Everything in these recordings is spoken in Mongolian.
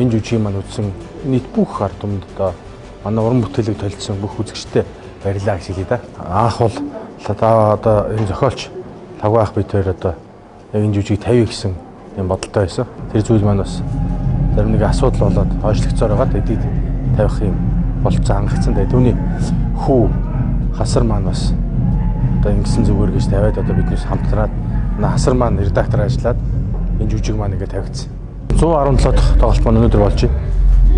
энэ жүжиг маань үзсэн нийт бүх ард түмэнд одоо манай уран бүтээлийг толицсон бүх үзэгчдэд баярлалаа гэж хэлье да. Анх бол одоо энэ зохиолч Лавга ах бид хоёр одоо яг энэ жүжиг тавья гэсэн юм бодолтой байсан. Тэр зүйл маань бас зарим нэг асуудал болоод хойшлогцоор байгаа. Эдийг тавих юм болцоо хангацсан. Тэгээ түүний хүү хасар маань бас одоо ингэсэн зүгээр гэж тавиад одоо биднээс хамтраад хасар маань редактор ажиллаад энэ жүжиг маань ингээд тавигдсан. 117 дахь тоглолт маань өнөөдөр болж байна.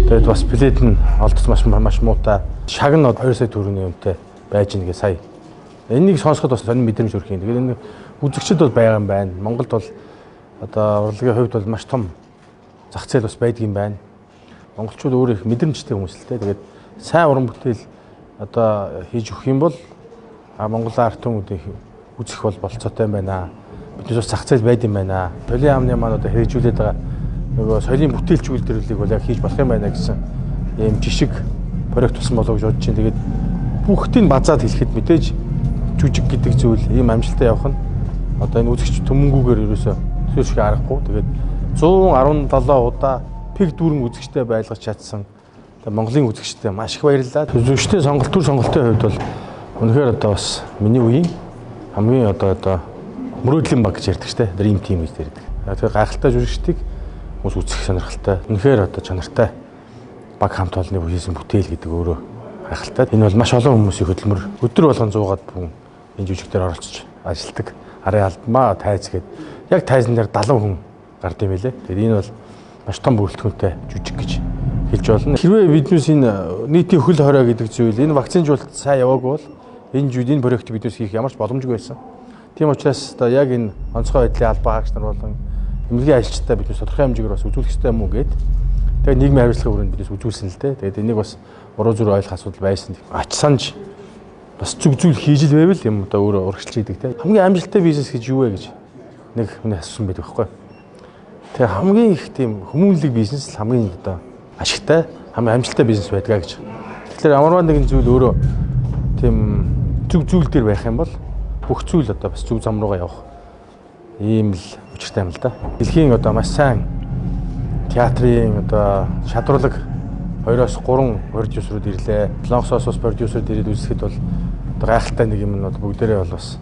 Тэгээд бас плейт нь олдсон маш муутай. Шаг нь 2 сая төгрөгийн үнэтэй байж нэгэ сая. Энийг сонсоход бас сонир мэдрэмж төрх юм. Тэгээд энэ үзэгчд бол байгаа юм байна. Монголд бол одоо урлагийн хувьд бол маш том зах зээл бас байдаг юм байна. Монголчууд өөрөө их мэдрэмжтэй хүмүүс л дээ. Тэгээд сайн уран бүтээл одоо хийж өгөх юм бол Монголын ард түмүүдийг үзэх бол болцоотой юм байна. Биднээс бас зах зээл байд юм байна. Соёлын яамны маань одоо хэрэгжүүлээд байгаа нөгөө соёлын бүтээлч үйлдвэрлэлийг бол яг хийж болох юм байна гэсэн ийм жишг проект болсон болов гэж бодож байна. Тэгээд бүгдийг базаад хэлэхэд мэдээж жүжиг гэдэг зүйл ийм амжилттай явах нь одоо энэ үзэгч төмөнгүүгээр ерөөсөө төсөөлшгүй аргагүй. Тэгээд 117 удаа пик дүүрэн үзэгчтэй байлгаж чадсан. Тэгээд Монголын үзэгчтэй маш их баярлалаа. Үзэгчтэй сонголтын хувьд бол үнэхээр одоо бас миний үеийн хамгийн одоо мөрөөдлийн баг гэж ярьдаг штэ. Dream team гэж ярьдаг. Тэгээд гайхалтай жүжигчдийг хүмүүс үзэх сонирхолтой. Үнэхээр одоо чанартай баг хамт олонны хийсэн бүтээл гэдэг өөрөө гайхалтай. Энэ бол маш олон хүмүүсийн хөдөлмөр өдөр болгон 100-аад хүн энэ жүжиг дээр оролцож ажилладаг. Арын алдмаа тайз гээд яг тайзан дээр 70 хүн гард юм билэ. Тэгээд энэ бол маш том бүрэлдэхүүнтэй жүжиг гэж хэлж болно. Хэрвээ биднээс энэ нийтийн хөл хорой гэдэг зүйл энэ вакцинжуулалт сайн яваагүй бол энэ проект биднээс хийх ямар ч боломжгүй байсан. Тийм учраас одоо яг энэ онцгой байдлын албаа хаагч нар болон эмнэлгийн ажилчдаа биднээс тодорхой хэмжээгээр бас үзүүлэх ёстой юм уу гэд. Тэгээд нийгмийн хариуцлагын хүрээнд биднээс үзүүлсэн л дээ. Тэгээд энийг бас буруу зүрх ойлгох асуудал байсан. Ач санж бас зүг зүйл хийж л байвал юм одоо өөрөө урагшилж идэг те. Хамгийн амжилттай бизнес гэж юу вэ гэж нэг хүний асуусан байдаг байхгүй. Тэгээ хамгийн их тийм хүмүүнлэг бизнес л хамгийн одоо ашигтай, хамгийн амжилттай бизнес байдгаа гэж. Тэгэхээр ямар нэгэн зүйл өөрөө тийм зүг зүйл дээр байх юм бол бүх зүйл одоо бас зүг зам руугаа явах ийм л учиртай юм л да. Дэлхийн одоо маш сайн театрын одоо шатруулаг 2-3 продюсерүүд ирлээ. Солонгосоос продюсерүүд ирээд үзэхэд бол одоо гайхалтай нэг юм нь бүгдээрээ бол бас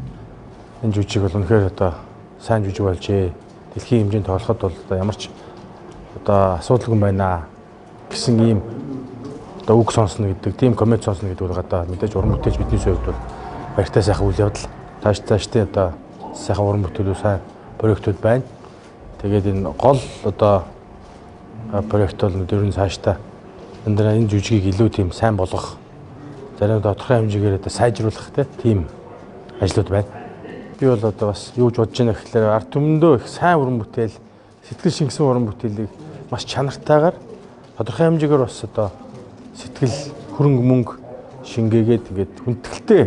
энэ жүжиг бол үнэхээр одоо сайн жүжиг болжээ. Дэлхийн хэмжээнд тоглоход бол одоо ямар ч одоо асуудалгүй байна гэсэн ийм одоо үг сонсно гэдэг, тийм коммент сонсно гэдэг бол одоо мэдээж уран бүтээлч бидний хувьд бол баяртай сайхан үйл явдал. Тааштай одоо сайхан уран бүтээлүүд сайн проектууд байна. Тэгээд энэ гол одоо проект бол ер нь цаашдаа энэ жүжигийг илүү тийм сайн болгох, зарим тодорхой хэмжээгээр одоо сайжруулах тийм ажлууд байна. Би бол одоо бас юу ч бодож байна гэхэлэр ард түмэндөө их сайн уран бүтээл, сэтгэл шингэсэн уран бүтээлийг маш чанартайгаар тодорхой хэмжээгээр бас одоо сэтгэл хөрөнгө мөнгө шингээгээд тэгээд хүндэтгэлтэй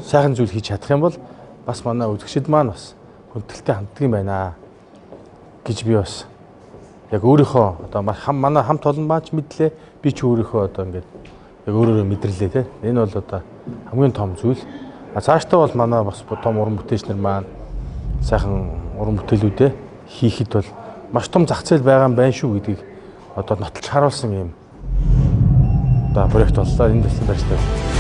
сайхан зүйл хийж чадах юм бол бас манай үзэгчид маань бас хүндэтгэлтэй ханддаг юм байна гэж би бас яг өөрийнхөө одоо манай хамт олон баач мэдлээ, би ч өөрийнхөө одоо ингээд яг өөрөөрөө мэдрэлээ те. Энэ бол одоо хамгийн том зүйл. Цаашдаа бол манай бас том уран бүтээлчнэр маань сайхан уран бүтээлүүдээ хийхэд бол маш том зах зээл байгаа юм байна шүү гэдгийг одоо нотолж харуулсан юм одоо проект боллоо. Энэ дэслэн баярлалаа.